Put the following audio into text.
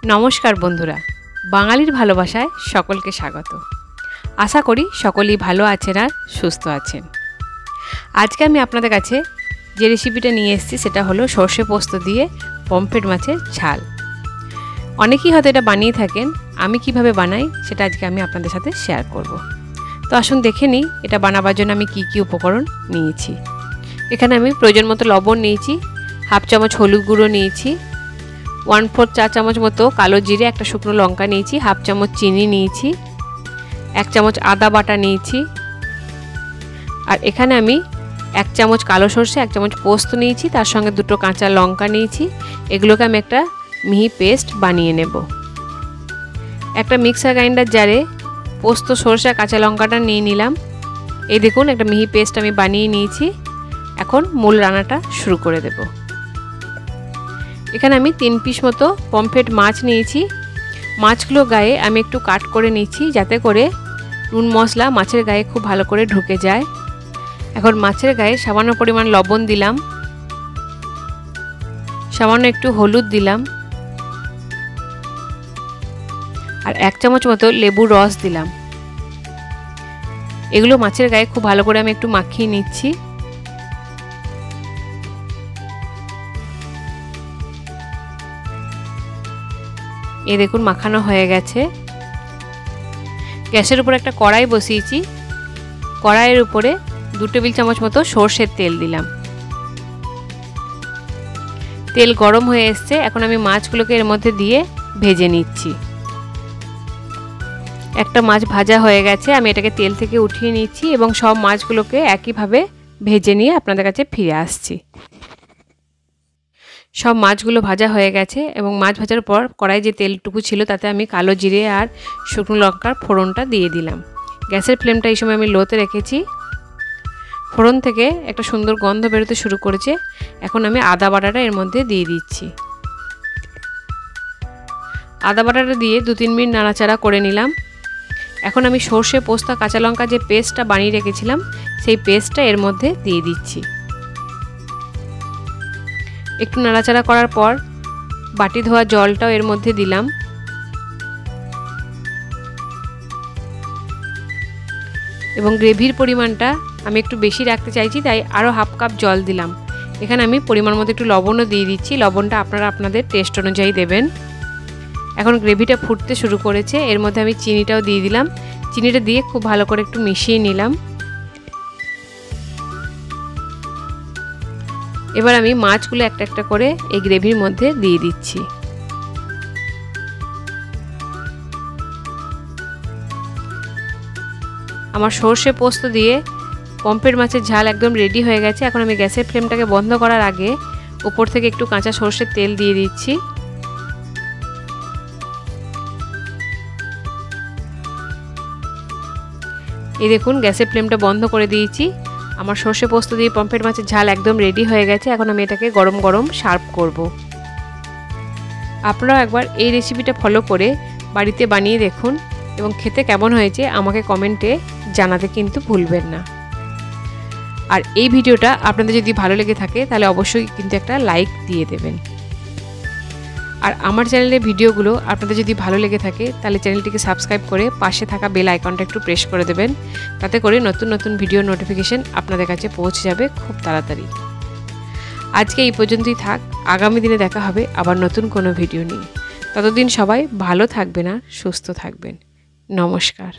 নমস্কার বন্ধুরা, বাঙালির ভালোবাসায় সকলকে স্বাগত। আশা করি সকলেই ভালো আছেন আর সুস্থ আছেন। আজকে আমি আপনাদের কাছে যে রেসিপিটা নিয়ে এসেছি সেটা হলো সর্ষে পোস্ত দিয়ে পমফ্রেট মাছের ঝাল। অনেকেই হয়তো এটা বানিয়ে থাকেন, আমি কিভাবে বানাই সেটা আজকে আমি আপনাদের সাথে শেয়ার করব। তো আসুন দেখে নিই এটা বানাবার জন্য আমি কি উপকরণ নিয়েছি। এখানে আমি প্রয়োজন মতো লবণ নিয়েছি, হাফ চামচ হলুদ গুঁড়ো নিয়েছি, 1/4 চা চামচ মতো কালো জিরে, একটা শুকনো লঙ্কা নিয়েছি, হাফ চামচ চিনি নিয়েছি, 1 চামচ আদা বাটা নিয়েছি, আর এখানে আমি 1 চামচ কালো সর্ষে, 1 চামচ পোস্ত নিয়েছি, তার সঙ্গে 2টো কাঁচা লঙ্কা নিয়েছি। এগুলোকে আমি একটা মিহি পেস্ট বানিয়ে নেব। একটা মিক্সার গ্রাইন্ডার জারে পোস্ত, সর্ষে, কাঁচা লঙ্কাটা নিয়ে নিলাম। এই দেখুন একটা মিহি পেস্ট আমি বানিয়ে নিয়েছি। এখন মূল রান্নাটা শুরু করে দেব। এখানে আমি 3 পিস মতো পমফ্রেট মাছ নিয়েছি। মাছগুলো গায়ে আমি একটু কাট করে নিয়েছি যাতে করে নুন মশলা মাছের গায়ে খুব ভালো করে ঢুকে যায়। এখন মাছের গায়ে সামান্য পরিমাণ লবণ দিলাম, সামান্য একটু হলুদ দিলাম, আর 1 চামচ মতো লেবুর রস দিলাম। এগুলো মাছের গায়ে খুব ভালো করে আমি একটু মাখিয়ে নিচ্ছি। এই দেখুন মাখানো হয়ে গেছে। গ্যাসের উপর একটা কড়াই বসিয়েছি। কড়াইয়ের উপরে 2 টেবিল চামচ মতো সরষের তেল দিলাম। তেল গরম হয়ে এসছে। এখন আমি মাছগুলোকে এর মধ্যে দিয়ে ভেজে নিচ্ছি। একটা মাছ ভাজা হয়ে গেছে, আমি এটাকে তেল থেকে উঠিয়ে নিচ্ছি এবং সব মাছগুলোকে একইভাবে ভেজে নিয়ে আপনাদের কাছে ফিরে আসছি। সব মাছগুলো ভাজা হয়ে গেছে এবং মাছ ভাজার পর কড়াই যে তেলটুকু ছিল তাতে আমি কালো জিরে আর শুকনো লঙ্কার ফোড়নটা দিয়ে দিলাম। গ্যাসের ফ্লেমটা এই সময় আমি লোতে রেখেছি। ফোড়ন থেকে একটা সুন্দর গন্ধ বেরোতে শুরু করেছে। এখন আমি আদা বাটাটা এর মধ্যে দিয়ে দিচ্ছি। আদা বাটাটা দিয়ে 2-3 মিনিট নাড়াচাড়া করে নিলাম। এখন আমি সর্ষে, পোস্ত, কাঁচা লঙ্কা যে পেস্টটা বানিয়ে রেখেছিলাম সেই পেস্টটা এর মধ্যে দিয়ে দিচ্ছি। একটু নাড়াচাড়া করার পর বাটি ধোয়া জলটাও এর মধ্যে দিলাম এবং গ্রেভির পরিমাণটা আমি একটু বেশি রাখতে চাইছি, তাই আরও হাফ কাপ জল দিলাম। এখানে আমি পরিমাণ মতো একটু লবণও দিয়ে দিচ্ছি। লবণটা আপনারা আপনাদের টেস্ট অনুযায়ী দেবেন। এখন গ্রেভিটা ফুটতে শুরু করেছে। এর মধ্যে আমি চিনিটাও দিয়ে দিলাম। চিনিটা দিয়ে খুব ভালো করে একটু মিশিয়ে নিলাম। এবার আমি মাছগুলো একটা একটা করে এই গ্রেভির মধ্যে দিয়ে দিচ্ছি। আমার সর্ষে পোস্ত দিয়ে পমফ্রেট মাছের ঝাল একদম রেডি হয়ে গেছে। এখন আমি গ্যাসের ফ্লেমটাকে বন্ধ করার আগে উপর থেকে একটু কাঁচা সর্ষের তেল দিয়ে দিচ্ছি। এই দেখুন গ্যাসের ফ্লেমটা বন্ধ করে দিয়েছি। আমার সর্ষে পোস্ত দিয়ে পমফ্রেট মাছের ঝাল একদম রেডি হয়ে গেছে। এখন আমি এটাকে গরম গরম সার্ভ করব। আপনারাও একবার এই রেসিপিটা ফলো করে বাড়িতে বানিয়ে দেখুন এবং খেতে কেমন হয়েছে আমাকে কমেন্টে জানাতে কিন্তু ভুলবেন না। আর এই ভিডিওটা আপনাদের যদি ভালো লেগে থাকে তাহলে অবশ্যই কিন্তু একটা লাইক দিয়ে দেবেন। আর আমার চ্যানেলের ভিডিওগুলো আপনাদের যদি ভালো লেগে থাকে তাহলে চ্যানেলটিকে সাবস্ক্রাইব করে পাশে থাকা বেল আইকনটা একটু প্রেস করে দেবেন, তাতে করে নতুন নতুন ভিডিও নোটিফিকেশন আপনাদের কাছে পৌঁছে যাবে খুব তাড়াতাড়ি। আজকে এই পর্যন্তই থাক। আগামী দিনে দেখা হবে আবার নতুন কোনো ভিডিও নিয়ে। ততদিন সবাই ভালো থাকবেন আর সুস্থ থাকবেন। নমস্কার।